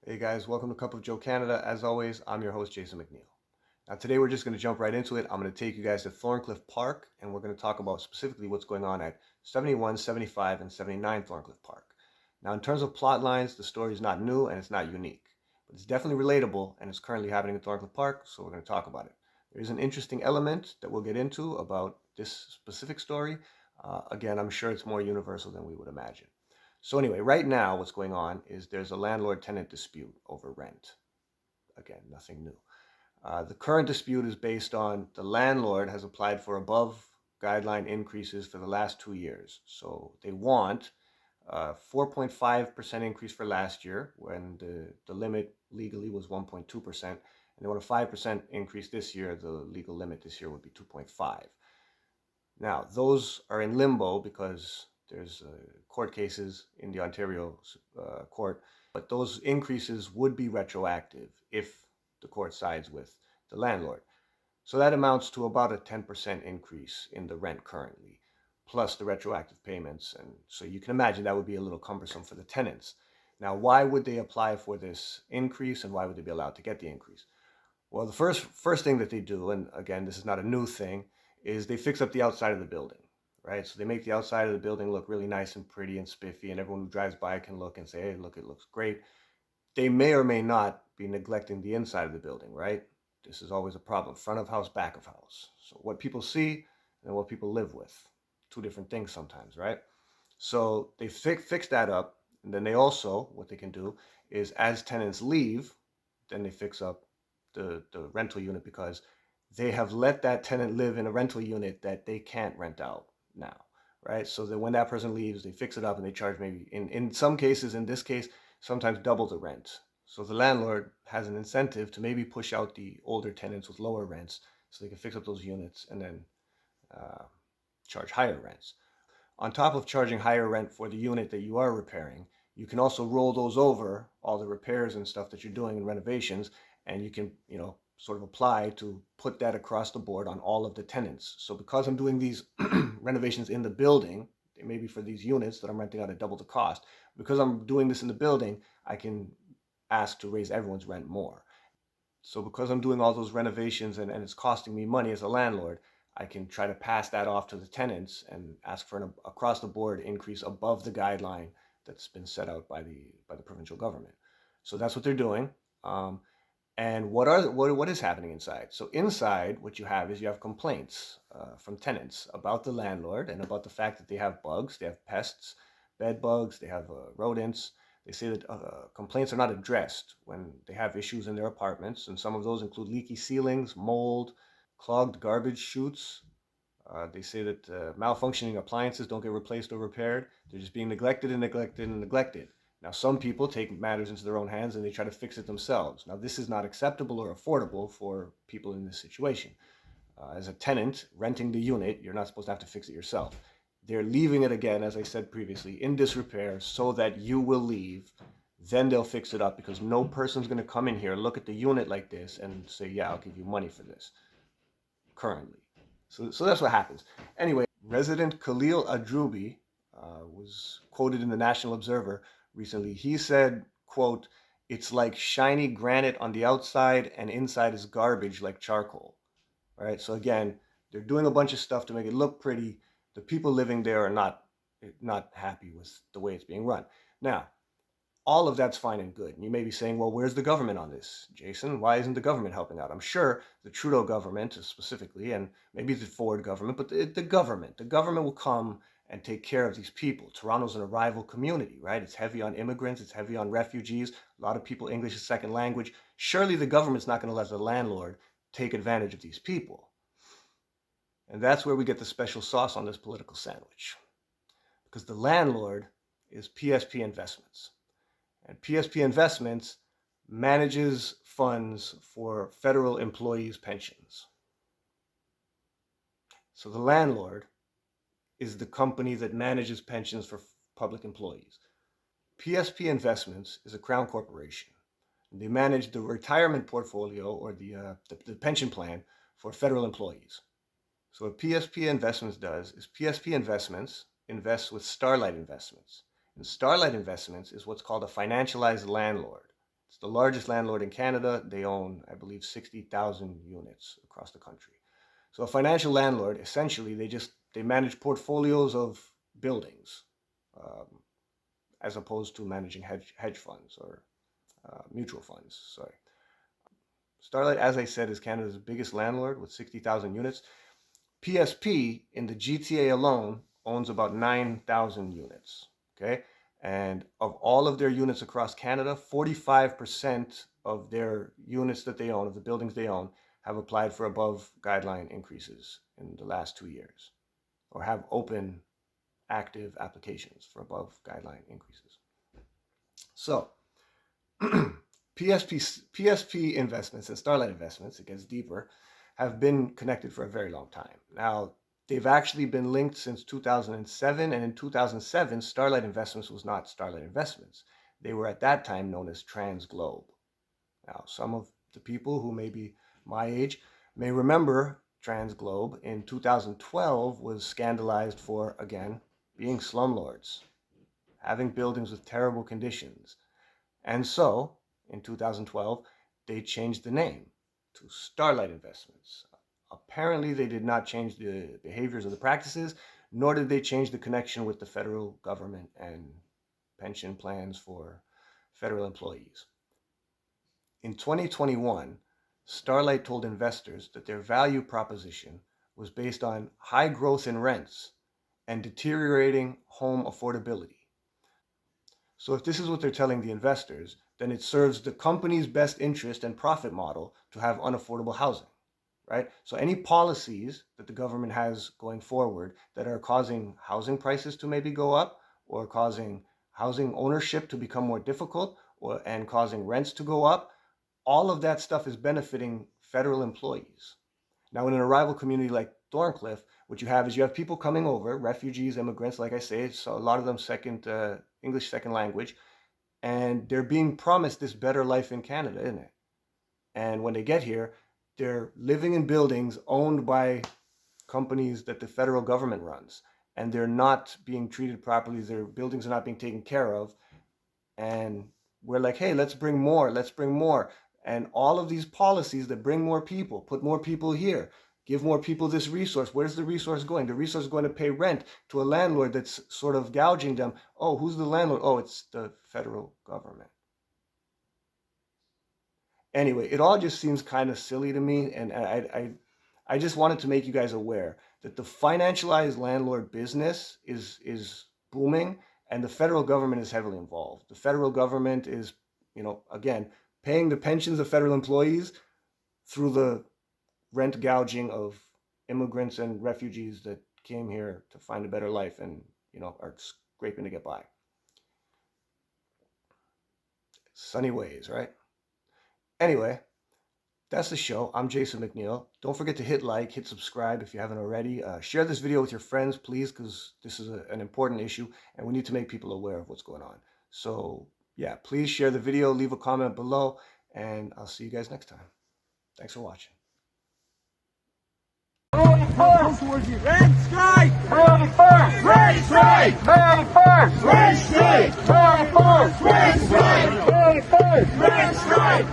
Hey guys, welcome to Cup of Joe Canada. As always, I'm your host, Jason McNeil. Now today we're just going to jump right into it. I'm going to take you guys to Thorncliffe Park, and we're going to talk about specifically what's going on at 71, 75, and 79 Thorncliffe Park. Now in terms of plot lines, the story is not new and it's not unique, but it's definitely relatable and it's currently happening in Thorncliffe Park, so we're going to talk about it. There's an interesting element that we'll get into about this specific story. Again, I'm sure it's more universal than we would imagine. So anyway, right now what's going on is there's a landlord-tenant dispute over rent. Again, nothing new. The current dispute is based on the landlord has applied for above guideline increases for the last 2 years. So they want a 4.5% increase for last year when the limit legally was 1.2%. And they want a 5% increase this year. The legal limit this year would be 2.5. Now, those are in limbo because there's court cases in the Ontario court, but those increases would be retroactive if the court sides with the landlord. So that amounts to about a 10% increase in the rent currently, plus the retroactive payments. And so you can imagine that would be a little cumbersome for the tenants. Now, why would they apply for this increase and why would they be allowed to get the increase? Well, the first thing that they do, and again, this is not a new thing, is they fix up the outside of the building, right? So they make the outside of the building look really nice and pretty and spiffy, and everyone who drives by can look and say, hey, look, it looks great. They may or may not be neglecting the inside of the building, right? This is always a problem, front of house, back of house. So what people see and what people live with, two different things sometimes, right? So they fix that up, and then they also, what they can do is as tenants leave, then they fix up the rental unit because they have let that tenant live in a rental unit that they can't rent out now, right? So that when that person leaves, they fix it up and they charge maybe, in some cases, in this case, sometimes double the rent. So the landlord has an incentive to maybe push out the older tenants with lower rents so they can fix up those units and then uh, charge higher rents. On top of charging higher rent for the unit that you are repairing, you can also roll those over, all the repairs and stuff that you're doing in renovations, and you can, sort of apply to put that across the board on all of the tenants. So because I'm doing these renovations in the building, maybe for these units that I'm renting out at double the cost, because I'm doing this in the building, I can ask to raise everyone's rent more. So because I'm doing all those renovations and it's costing me money as a landlord, I can try to pass that off to the tenants and ask for an across the board increase above the guideline that's been set out by the provincial government. So that's what they're doing. And what is happening inside? So inside, what you have is you have complaints from tenants about the landlord and about the fact that they have bugs, they have pests, bed bugs, they have rodents. They say that complaints are not addressed when they have issues in their apartments, and some of those include leaky ceilings, mold, clogged garbage chutes. They say that malfunctioning appliances don't get replaced or repaired. They're just being neglected and neglected and neglected. Now, some people take matters into their own hands and they try to fix it themselves. Now, this is not acceptable or affordable for people in this situation. As a tenant renting the unit, you're not supposed to have to fix it yourself. They're leaving it again, as I said previously, in disrepair so that you will leave. Then they'll fix it up because no person's going to come in here, look at the unit like this and say, yeah, I'll give you money for this currently. So that's what happens. Anyway, resident Khalil Adrubi was quoted in the National Observer recently. He said, quote, it's like shiny granite on the outside and inside is garbage like charcoal. All right. So again, they're doing a bunch of stuff to make it look pretty. The people living there are not happy with the way it's being run. Now, all of that's fine and good. And you may be saying, well, where's the government on this, Jason? Why isn't the government helping out? I'm sure the Trudeau government specifically, and maybe the Ford government, but the government will come and take care of these people. Toronto's an arrival community, right? It's heavy on immigrants. It's heavy on refugees. A lot of people, English is second language. Surely the government's not going to let the landlord take advantage of these people. And that's where we get the special sauce on this political sandwich. Because the landlord is PSP Investments. And PSP Investments manages funds for federal employees' pensions. So the landlord is the company that manages pensions for public employees. PSP Investments is a crown corporation. And they manage the retirement portfolio or the pension plan for federal employees. So what PSP Investments does is PSP Investments invests with Starlight Investments. And Starlight Investments is what's called a financialized landlord. It's the largest landlord in Canada. They own, I believe, 60,000 units across the country. So a financial landlord, essentially, they manage portfolios of buildings, as opposed to managing hedge funds or mutual funds. Sorry. Starlight, as I said, is Canada's biggest landlord with 60,000 units. PSP in the GTA alone owns about 9,000 units. Okay, and of all of their units across Canada, 45% of their units that they own, of the buildings they own, have applied for above guideline increases in the last 2 years, or have open, active applications for above guideline increases. So, PSP Investments and Starlight Investments, it gets deeper, have been connected for a very long time. Now, they've actually been linked since 2007, and in 2007, Starlight Investments was not Starlight Investments. They were at that time known as TransGlobe. Now, some of the people who may be my age may remember TransGlobe in 2012 was scandalized for, again, being slumlords, having buildings with terrible conditions. And so, in 2012, they changed the name to Starlight Investments. Apparently, they did not change the behaviors or the practices, nor did they change the connection with the federal government and pension plans for federal employees. In 2021, Starlight told investors that their value proposition was based on high growth in rents and deteriorating home affordability. So if this is what they're telling the investors, then it serves the company's best interest and profit model to have unaffordable housing, right? So any policies that the government has going forward that are causing housing prices to maybe go up, or causing housing ownership to become more difficult, and causing rents to go up, all of that stuff is benefiting federal employees. Now, in an arrival community like Thorncliffe, what you have is you have people coming over, refugees, immigrants, like I say, so a lot of them English second language, and they're being promised this better life in Canada, isn't it? And when they get here, they're living in buildings owned by companies that the federal government runs, and they're not being treated properly. Their buildings are not being taken care of, and we're like, hey, let's bring more. And all of these policies that bring more people, put more people here, give more people this resource. Where's the resource going? The resource is going to pay rent to a landlord that's sort of gouging them. Oh, who's the landlord? Oh, it's the federal government. Anyway, it all just seems kind of silly to me, and I just wanted to make you guys aware that the financialized landlord business is booming, and the federal government is heavily involved. The federal government is, again, paying the pensions of federal employees through the rent gouging of immigrants and refugees that came here to find a better life and, are scraping to get by. Sunny ways, right? Anyway, that's the show. I'm Jason McNeil. Don't forget to hit like, hit subscribe if you haven't already. Share this video with your friends, please, because this is an important issue, and we need to make people aware of what's going on. So, yeah, please share the video, leave a comment below, and I'll see you guys next time. Thanks for watching. Red strike! Red first! Red strike! Red first! Red strike! Red first! Red strike! Red first! Red strike!